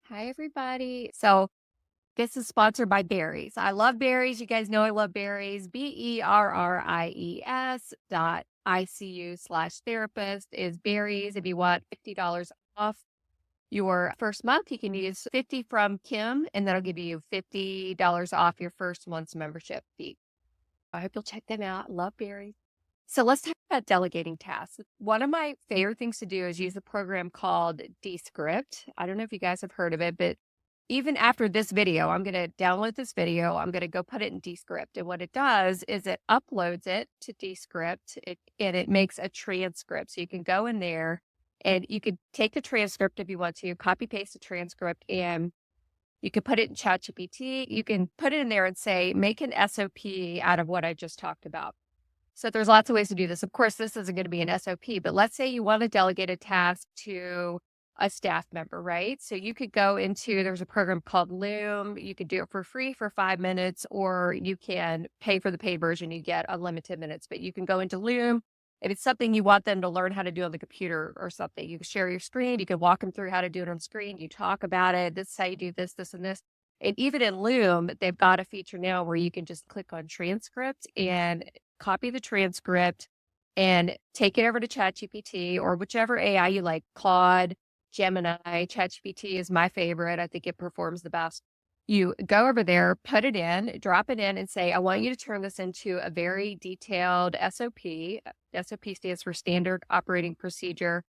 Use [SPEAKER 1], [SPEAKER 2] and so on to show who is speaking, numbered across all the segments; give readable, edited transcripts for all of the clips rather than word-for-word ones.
[SPEAKER 1] Hi, everybody. So this is sponsored by berries. I love berries. You guys know I love berries. BERRIES.ICU/therapist is berries. If you want $50 off your first month, you can use 50 from Kim, and that'll give you $50 off your first month's membership fee. I hope you'll check them out. Love berries. So let's talk about delegating tasks. One of my favorite things to do is use a program called Descript. I don't know if you guys have heard of it, but even after this video, I'm going to download this video. I'm going to go put it in Descript. And what it does is it uploads it to Descript and it makes a transcript. So you can go in there and you could take the transcript if you want to, copy paste the transcript, and you can put it in ChatGPT. You can put it in there and say, make an SOP out of what I just talked about. So there's lots of ways to do this. Of course, this isn't going to be an SOP, but let's say you want to delegate a task to a staff member, right? So you could go into, there's a program called Loom. You could do it for free for 5 minutes, or you can pay for the paid version. You get unlimited minutes, but you can go into Loom. If it's something you want them to learn how to do on the computer or something, you can share your screen. You can walk them through how to do it on screen. You talk about it. This is how you do this, this, and this. And even in Loom, they've got a feature now where you can just click on transcript and copy the transcript and take it over to ChatGPT or whichever AI you like, Claude, Gemini. ChatGPT is my favorite. I think it performs the best. You go over there, put it in, drop it in, and say, I want you to turn this into a very detailed SOP. SOP stands for Standard Operating Procedure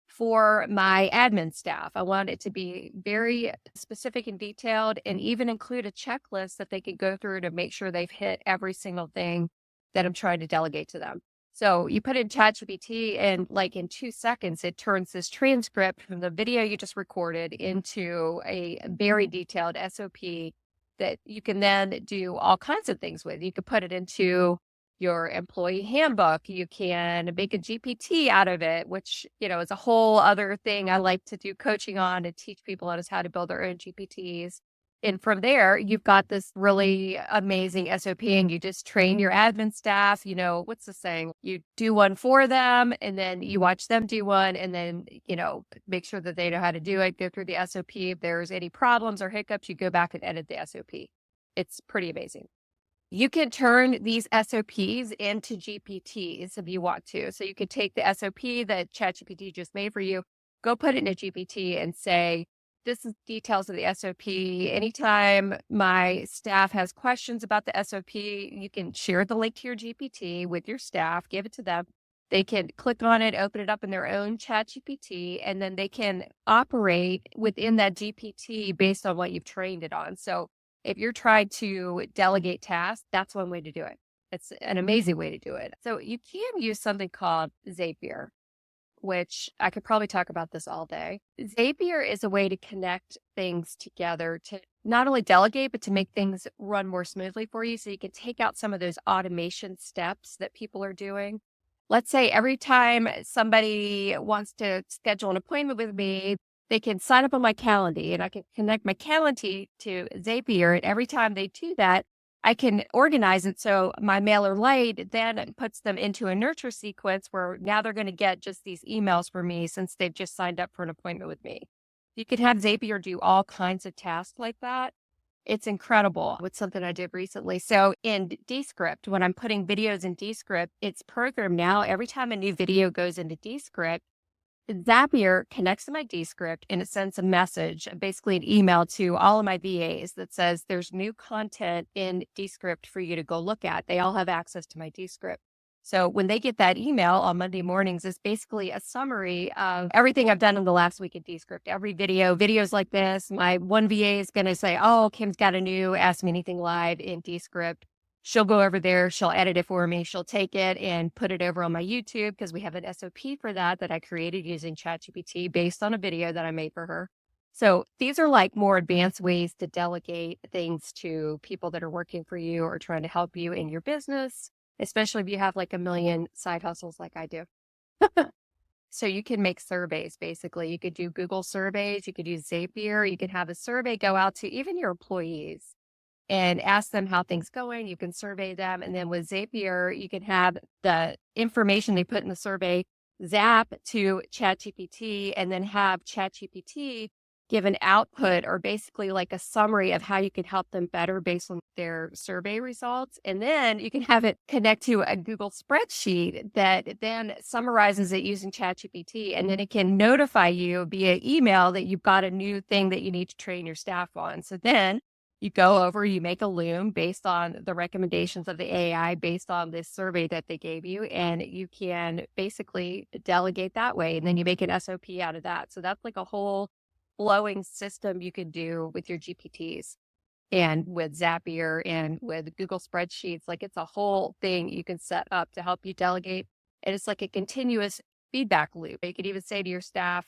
[SPEAKER 1] for my admin staff. I want it to be very specific and detailed and even include a checklist that they can go through to make sure they've hit every single thing that I'm trying to delegate to them. So you put in ChatGPT and like in 2 seconds, it turns this transcript from the video you just recorded into a very detailed SOP that you can then do all kinds of things with. You could put it into your employee handbook. You can make a GPT out of it, which, is a whole other thing I like to do coaching on and teach people how to build their own GPTs. And from there, you've got this really amazing SOP and you just train your admin staff. What's the saying? You do one for them and then you watch them do one and then, make sure that they know how to do it, go through the SOP. If there's any problems or hiccups, you go back and edit the SOP. It's pretty amazing. You can turn these SOPs into GPTs if you want to. So you could take the SOP that ChatGPT just made for you, go put it in a GPT and say, this is details of the SOP. Anytime my staff has questions about the SOP, you can share the link to your GPT with your staff, give it to them. They can click on it, open it up in their own ChatGPT, and then they can operate within that GPT based on what you've trained it on. So if you're trying to delegate tasks, that's one way to do it. It's an amazing way to do it. So you can use something called Zapier, which I could probably talk about this all day. Zapier is a way to connect things together to not only delegate, but to make things run more smoothly for you. So you can take out some of those automation steps that people are doing. Let's say every time somebody wants to schedule an appointment with me, they can sign up on my Calendar and I can connect my Calendar to Zapier. And every time they do that, I can organize it so my mailer list then puts them into a nurture sequence where now they're going to get just these emails from me since they've just signed up for an appointment with me. You could have Zapier do all kinds of tasks like that. It's incredible. It's something I did recently. So in Descript, when I'm putting videos in Descript, it's programmed now. Every time a new video goes into Descript, Zapier connects to my Descript and it sends a message, basically an email to all of my VAs that says there's new content in Descript for you to go look at. They all have access to my Descript. So when they get that email on Monday mornings, it's basically a summary of everything I've done in the last week in Descript. Every videos like this, my one VA is going to say, oh, Kim's got a new Ask Me Anything live in Descript. She'll go over there, she'll edit it for me, she'll take it and put it over on my YouTube because we have an SOP for that I created using ChatGPT based on a video that I made for her. So these are like more advanced ways to delegate things to people that are working for you or trying to help you in your business, especially if you have like a million side hustles like I do. So you can make surveys, basically. You could do Google surveys, you could use Zapier, you could have a survey go out to even your employees and ask them how things going. You can survey them. And then with Zapier, you can have the information they put in the survey zap to ChatGPT and then have ChatGPT give an output or basically like a summary of how you can help them better based on their survey results. And then you can have it connect to a Google spreadsheet that then summarizes it using ChatGPT. And then it can notify you via email that you've got a new thing that you need to train your staff on. So then you go over, you make a Loom based on the recommendations of the AI, based on this survey that they gave you, and you can basically delegate that way. And then you make an SOP out of that. So that's like a whole flowing system you can do with your GPTs and with Zapier and with Google spreadsheets. Like it's a whole thing you can set up to help you delegate. And it's like a continuous feedback loop. You could even say to your staff,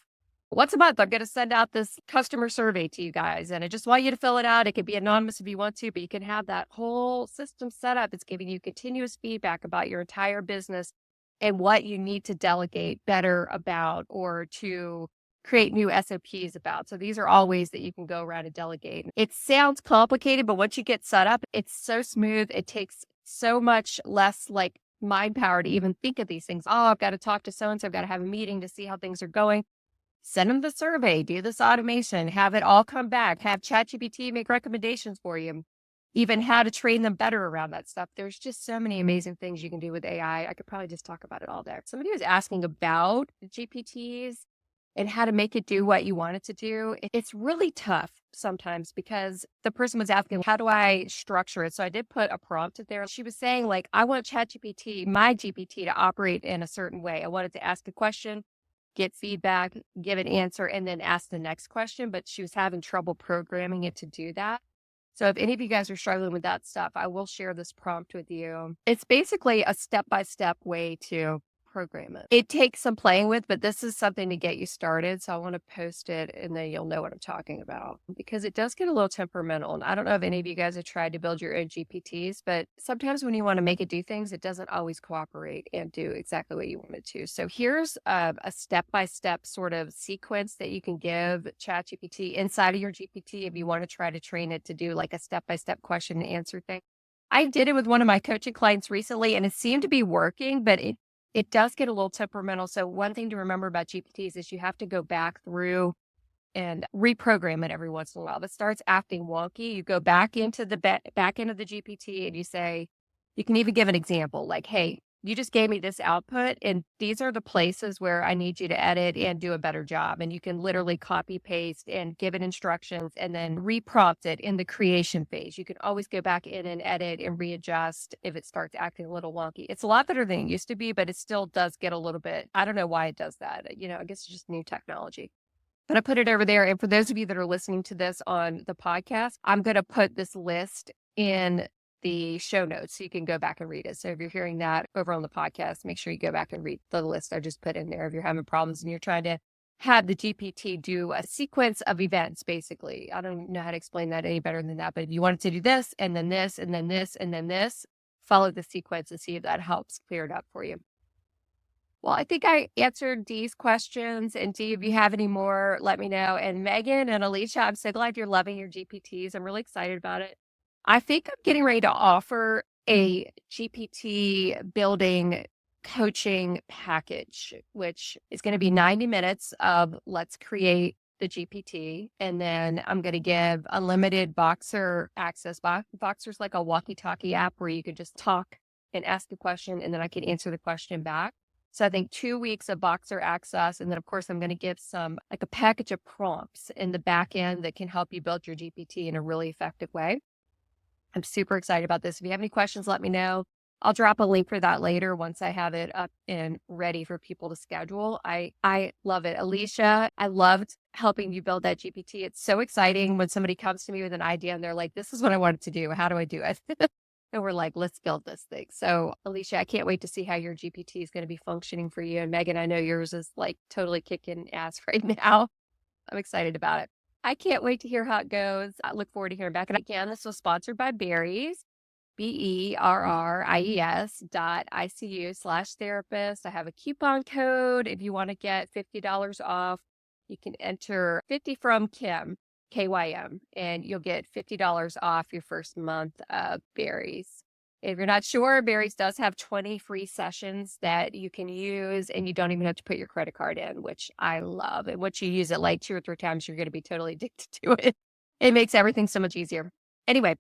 [SPEAKER 1] once a month, I'm going to send out this customer survey to you guys, and I just want you to fill it out. It could be anonymous if you want to, but you can have that whole system set up. It's giving you continuous feedback about your entire business and what you need to delegate better about or to create new SOPs about. So these are all ways that you can go around and delegate. It sounds complicated, but once you get set up, it's so smooth. It takes so much less like mind power to even think of these things. Oh, I've got to talk to so-and-so. I've got to have a meeting to see how things are going. Send them the survey, do this automation, have it all come back, have ChatGPT make recommendations for you, even how to train them better around that stuff. There's just so many amazing things you can do with AI. I could probably just talk about it all day. Somebody was asking about GPTs and how to make it do what you want it to do. It's really tough sometimes because the person was asking, how do I structure it? So I did put a prompt in there. She was saying like, I want ChatGPT, my GPT to operate in a certain way. I wanted to ask a question, get feedback, give an answer, and then ask the next question. But she was having trouble programming it to do that. So if any of you guys are struggling with that stuff, I will share this prompt with you. It's basically a step-by-step way to program it. It takes some playing with, but this is something to get you started. So I want to post it and then you'll know what I'm talking about because it does get a little temperamental. And I don't know if any of you guys have tried to build your own GPTs, but sometimes when you want to make it do things, it doesn't always cooperate and do exactly what you want it to. So here's a step-by-step sort of sequence that you can give ChatGPT inside of your GPT if you want to try to train it to do like a step-by-step question and answer thing. I did it with one of my coaching clients recently and it seemed to be working, but it does get a little temperamental. So one thing to remember about GPTs is you have to go back through and reprogram it every once in a while. If it starts acting wonky, you go back into the back end of the GPT and you say, you can even give an example like, hey, you just gave me this output and these are the places where I need you to edit and do a better job. And you can literally copy paste and give it instructions and then reprompt it in the creation phase. You can always go back in and edit and readjust if it starts acting a little wonky. It's a lot better than it used to be, but it still does get a little bit, I don't know why it does that. I guess it's just new technology. But I put it over there. And for those of you that are listening to this on the podcast, I'm going to put this list in the show notes so you can go back and read it. So if you're hearing that over on the podcast, make sure you go back and read the list I just put in there. If you're having problems and you're trying to have the GPT do a sequence of events, basically. I don't know how to explain that any better than that, but if you want it to do this and then this and then this and then this, follow the sequence and see if that helps clear it up for you. Well, I think I answered Dee's questions. And Dee, if you have any more, let me know. And Megan and Alicia, I'm so glad you're loving your GPTs. I'm really excited about it. I think I'm getting ready to offer a GPT building coaching package, which is going to be 90 minutes of let's create the GPT. And then I'm going to give unlimited Boxer access. Boxer's like a walkie-talkie app where you can just talk and ask a question, and then I can answer the question back. So I think 2 weeks of Boxer access. And then of course, I'm going to give some like a package of prompts in the back end that can help you build your GPT in a really effective way. I'm super excited about this. If you have any questions, let me know. I'll drop a link for that later once I have it up and ready for people to schedule. I love it. Alicia, I loved helping you build that GPT. It's so exciting when somebody comes to me with an idea and they're like, this is what I wanted to do. How do I do it? And we're like, let's build this thing. So Alicia, I can't wait to see how your GPT is going to be functioning for you. And Megan, I know yours is like totally kicking ass right now. I'm excited about it. I can't wait to hear how it goes. I look forward to hearing back. And again, this was sponsored by Berries, BERRIES.ICU/therapist. I have a coupon code. If you want to get $50 off, you can enter 50 from Kim, KYM, and you'll get $50 off your first month of Berries. If you're not sure, Barry's does have 20 free sessions that you can use, and you don't even have to put your credit card in, which I love. And once you use it like 2 or 3 times, you're going to be totally addicted to it. It makes everything so much easier. Anyway,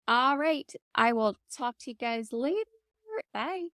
[SPEAKER 1] all right. I will talk to you guys later. Bye.